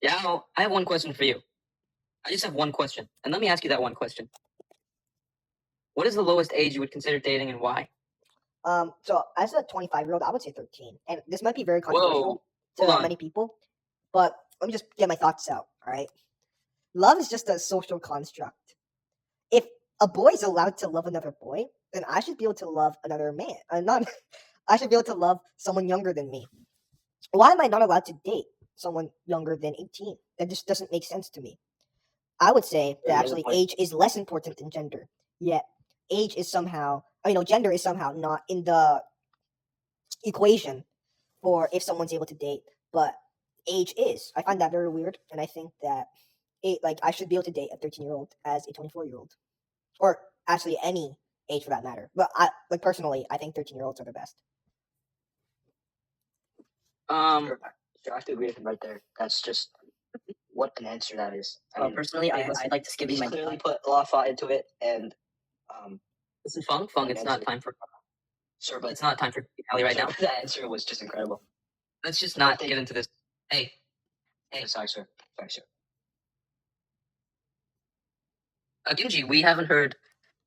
Yeah, I have one question for you. I just have one question, and let me ask you that one question. What is the lowest age you would consider dating, and why? So as a 25-year-old, I would say 13. And this might be very Whoa, controversial hold to on. many people, but let me just get my thoughts out, all right? Love is just a social construct. If a boy is allowed to love another boy, then I should be able to love another man. Not I should be able to love someone younger than me. Why am I not allowed to date someone younger than 18? That just doesn't make sense to me. I would say that actually age is less important than gender. Yet age is somehow, gender is somehow not in the equation for if someone's able to date, but age is. I find that very weird, and I think that I should be able to date a 13-year-old as a 24-year-old, or actually any age for that matter. But I personally, I think 13-year-olds are the best. Sure, I have to agree with him right there. That's just what an answer that is. Personally, I'd like to skip he's my clearly put a lot of thought into it, and listen, Fung, it's not time for sir, but it's not time for Cali right now. that answer was just incredible. Let's just not get into this. Hey, Sorry, sir. Gimji, we haven't heard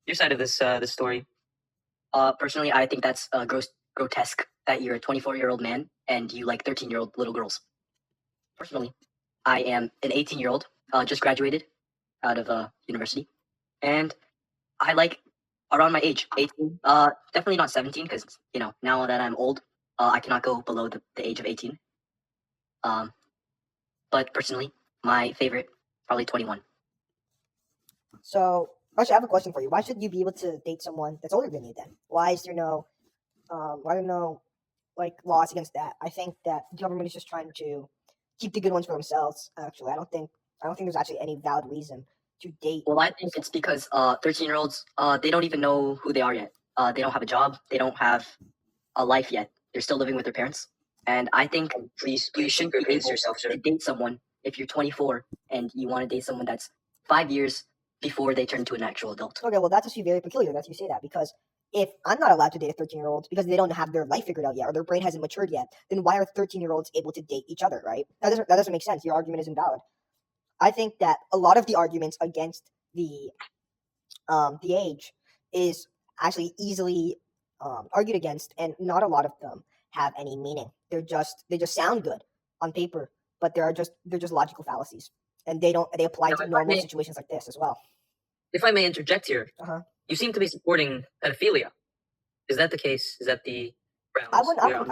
your side of this story. Personally, I think that's grotesque that you're a 24-year-old man and you like 13-year-old little girls. Personally, I am an 18-year-old, just graduated out of university, and I like around my age, 18. Definitely not 17 because now that I'm old, I cannot go below the age of 18. But personally, my favorite probably 21. So, actually, I have a question for you. Why should you be able to date someone that's older than you then? Why is there no, why are there no laws against that? I think that the government is just trying to keep the good ones for themselves. Actually, I don't think there's actually any valid reason to date. Well, I think it's because 13-year-olds they don't even know who they are yet. They don't have a job. They don't have a life yet. They're still living with their parents. And I think Please you shouldn't be able yourself, sir. to date someone if you're 24 and you want to date someone that's 5 years before they turn to an actual adult. Okay, well, that's actually very peculiar that you say that, because if I'm not allowed to date a 13-year-old because they don't have their life figured out yet or their brain hasn't matured yet, then why are 13-year-olds able to date each other, right? That doesn't make sense. Your argument is invalid. I think that a lot of the arguments against the age is actually easily argued against, and not a lot of them have any meaning. They just sound good on paper, but they're just logical fallacies, and they apply to normal situations like this as well. If I may interject here, you seem to be supporting pedophilia. Is that the case? Is that the grounds? I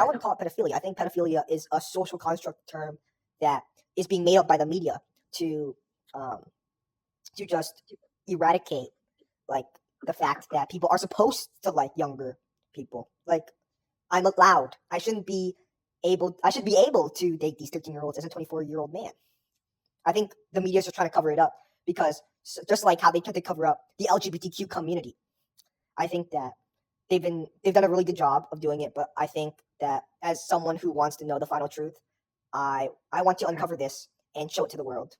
wouldn't call it pedophilia. I think pedophilia is a social construct term that is being made up by the media to just eradicate the fact that people are supposed to like younger people. I'm allowed. I should be able to date these 13-year-olds as a 24-year-old man. I think the media is just trying to cover it up, because just like how they tried to cover up the LGBTQ community, I think that they've done a really good job of doing it. But I think that as someone who wants to know the final truth, I want to uncover this and show it to the world.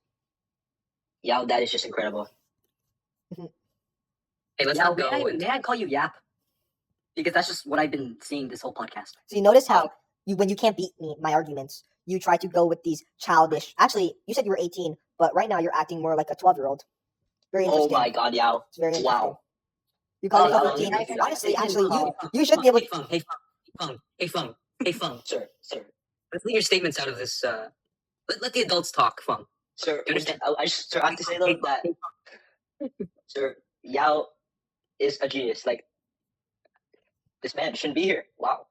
Yeah, that is just incredible. Hey, let's not go. May I call you Yap? Because that's just what I've been seeing this whole podcast. So you notice how when you can't beat my arguments, you try to go with these childish. Actually, you said you were 18, but right now you're acting more like a 12-year-old. Very interesting. Oh my God, Yao! It's very interesting. Wow. You call yourself 13. Honestly, actually, you should be able to. Hey, Fung. Sir. Let's leave your statements out of this. Let the adults talk, Fung. Sir, I have to say though that Sir Yao is a genius. Like, this man shouldn't be here. Wow.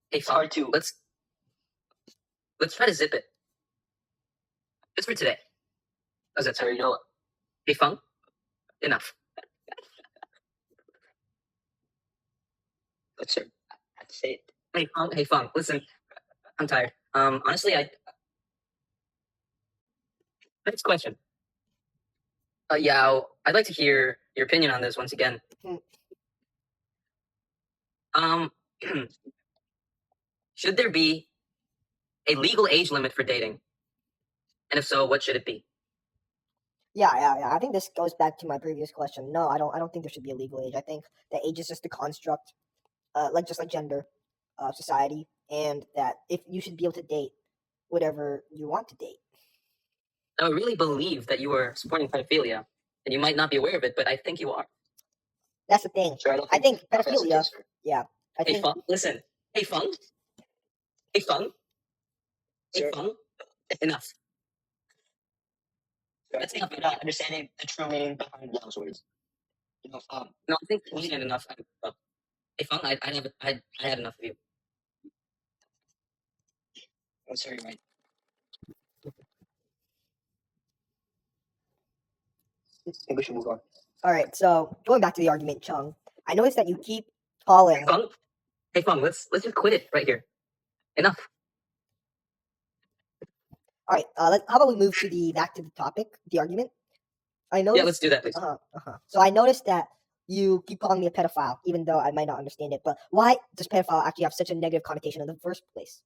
Hey, Fung, hard to. Let's try to zip it. Just for today. How's that, sir? You know what? Hey, Fung, enough. But sir, I have to say it. Hey, Fung, listen. I'm tired. Honestly, next question. Yao, I'd like to hear your opinion on this once again. Should there be a legal age limit for dating? And if so, what should it be? Yeah. I think this goes back to my previous question. No, I don't think there should be a legal age. I think that age is just a construct, just like gender, society, and that if you should be able to date whatever you want to date. I really believe that you are supporting pedophilia, and you might not be aware of it, but I think you are. That's the thing. Sir, I don't I think that's the pedophilia. case, sir. Yeah, I Hey think. Fung, listen. Hey Fung. Hey Fung. Hey Sir, Fung. Enough. sir, I That's think enough. you're not understanding the true meaning behind those words. You know, No, I think you understand enough. Hey Fung, I had enough of you. oh, sorry, you're right. I think we should move on. All right. So going back to the argument, Chung, I noticed that you keep Hey calling. Fung. Hey Fung, let's just quit it right here. Enough. All right. How about we move to back to the topic, the argument? I noticed. Yeah, let's do that, please. So I noticed that you keep calling me a pedophile, even though I might not understand it. But why does pedophile actually have such a negative connotation in the first place?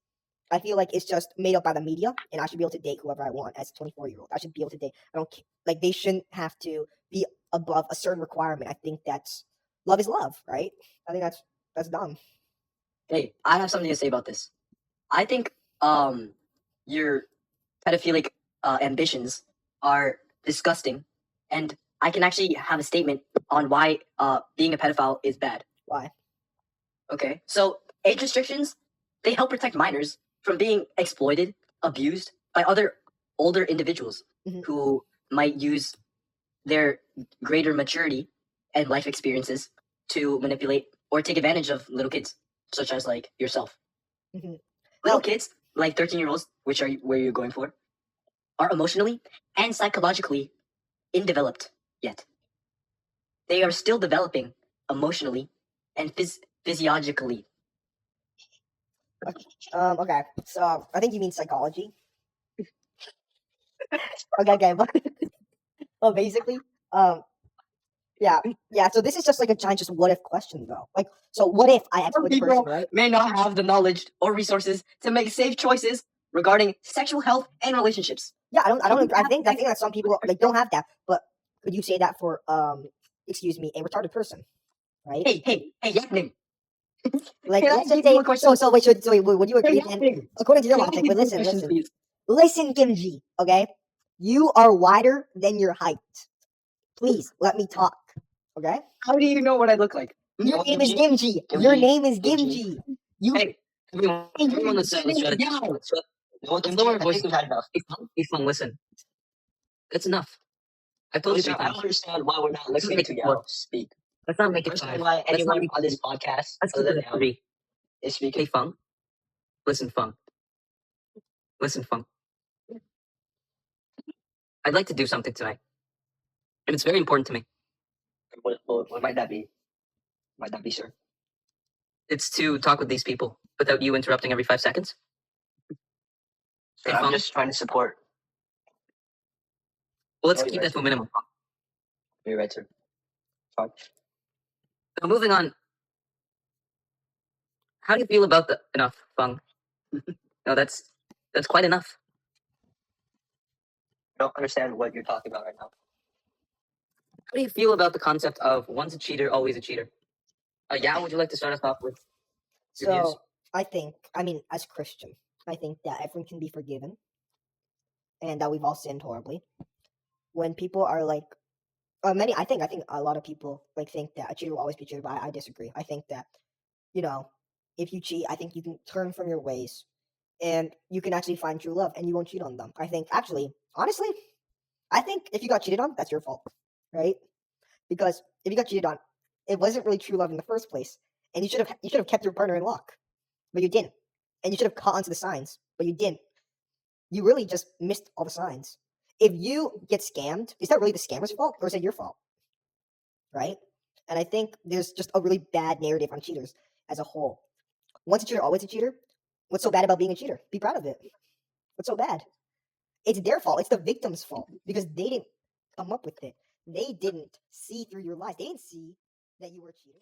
I feel like it's just made up by the media, and I should be able to date whoever I want as a 24-year-old. I should be able to date. I don't like they shouldn't have to be above a certain requirement. I think that's love is love, right? I think that's dumb. Hey, I have something to say about this. I think your pedophilic ambitions are disgusting, and I can actually have a statement on why being a pedophile is bad. Why? Okay, so age restrictions, they help protect minors from being exploited, abused by other older individuals Mhm. who might use their greater maturity and life experiences to manipulate or take advantage of little kids, such as like yourself. Mhm. Little Well- kids, like 13-year-olds, which are where you're going for, are emotionally and psychologically undeveloped yet. They are still developing emotionally and physiologically. Okay. So I think you mean psychology. Okay. Well, basically, yeah. So this is just like a giant, just what if question, though. Like, so what if I exploit the person, right? may not have the knowledge or resources to make safe choices regarding sexual health and relationships. Yeah, I don't. I think that some people like don't have that. But could you say that for excuse me, a retarded person, right? Hey, Yakning. Like, Can I let's give just you say. a question? So wait, would you agree then? Yakning. According to your Can I logic, give but you a listen, question, please? listen, Gimji. Okay, you are wider than your height. Please let me talk. Okay. How do you know what I look like? Your Oh, name is Gimji. Gimji. Your Gimji. name is Gimji. Gimji. You. Hey, everyone, let's try to. No, Let's lower our I voice. think we had enough. Hey Fung, listen. That's enough. I told Oh, you sir, 3 I don't times. understand why we're not listening make to it Yao work. speak. Let's not I make don't it understand 5. why Let's not anyone make on this it. podcast Let's other keep it than at Yao 3. is Hey speaking. Fung, listen, Fung. Listen, Fung. I'd like to do something tonight, and it's very important to me. What might that be? Might that be, sir? It's to talk with these people without you interrupting every 5 seconds. Sir, Hey, I'm Fung. just trying to support. Well, let's Oh, you're keep right, that to a sir. minimum. You're right, sir. Fine. Now, moving on. How do you feel about the enough, Fung? No, that's quite enough. I don't understand what you're talking about right now. How do you feel about the concept of once a cheater, always a cheater? Yao, would you like to start us off with your views? So I think, as Christian, I think that everyone can be forgiven, and that we've all sinned horribly. When people are like, I think a lot of people like think that a cheater will always be cheated, but I disagree. I think that if you cheat, I think you can turn from your ways, and you can actually find true love, and you won't cheat on them. I think, honestly, I think if you got cheated on, that's your fault, right? Because if you got cheated on, it wasn't really true love in the first place, and you should have kept your partner in lock, but you didn't, and you should have caught onto the signs, but you didn't. You really just missed all the signs. If you get scammed, is that really the scammer's fault, or is it your fault? Right? And I think there's just a really bad narrative on cheaters as a whole. Once a cheater, always a cheater. What's so bad about being a cheater? Be proud of it. What's so bad? It's their fault. It's the victim's fault because they didn't come up with it. They didn't see through your lies. They didn't see that you were a cheater.